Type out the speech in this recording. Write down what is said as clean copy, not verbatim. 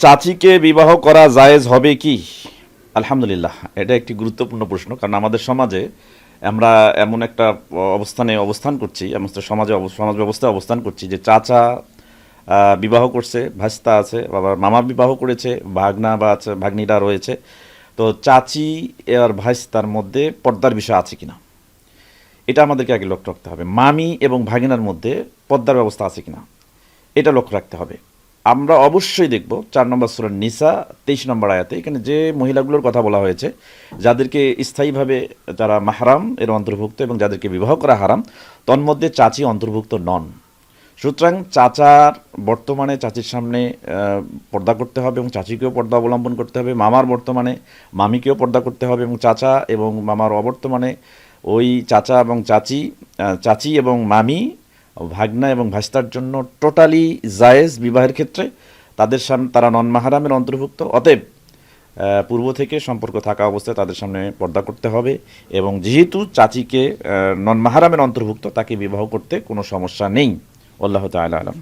চাচিকে বিবাহ করা জায়েজ হবে কি? আলহামদুলিল্লাহ, এটা একটি গুরুত্বপূর্ণ প্রশ্ন। কারণ আমাদের সমাজে আমরা এমন একটা অবস্থানে অবস্থান করছি, এমন একটা সমাজ ব্যবস্থায় অবস্থান করছি যে চাচা বিবাহ করছে, ভাস্তা আছে, বাবার মামা বিবাহ করেছে, ভাগনা বা আছে ভাগ্নিরা রয়েছে। তো চাচি আর ভাইস্তার মধ্যে পর্দার বিষয় আছে কিনা এটা আমাদেরকে আগে লক্ষ্য রাখতে হবে। মামি এবং ভাগিনার মধ্যে পর্দার ব্যবস্থা আছে কিনা এটা লক্ষ্য রাখতে হবে। আমরা অবশ্যই দেখব ৪ নম্বর সূরা নিসা ২৩ নম্বর আয়াতে এখানে যে মহিলাগুলোর কথা বলা হয়েছে, যাদেরকে স্থায়ীভাবে তারা মাহরাম এর অন্তর্ভুক্ত এবং যাদেরকে বিবাহ করা হারাম, তন্মধ্যে চাচি অন্তর্ভুক্ত নন। সুতরাং চাচার বর্তমানে চাচির সামনে পর্দা করতে হবে এবং চাচিকেও পর্দা অবলম্বন করতে হবে। মামার বর্তমানে মামিকেও পর্দা করতে হবে এবং চাচা এবং মামার অবর্তমানে ওই চাচা এবং চাচি এবং মামি, ভাগনা এবং ভাস্তার জন্য টোটালি জায়েজ বিবাহের ক্ষেত্রে। তাদের সামনে তারা নন মাহারামের অন্তর্ভুক্ত, অতএব পূর্ব থেকে সম্পর্ক থাকা অবস্থায় তাদের সামনে পর্দা করতে হবে। এবং যেহেতু চাচিকে নন মাহারামের অন্তর্ভুক্ত, তাকে বিবাহ করতে কোনো সমস্যা নেই। আল্লাহ তাআলা আলাম।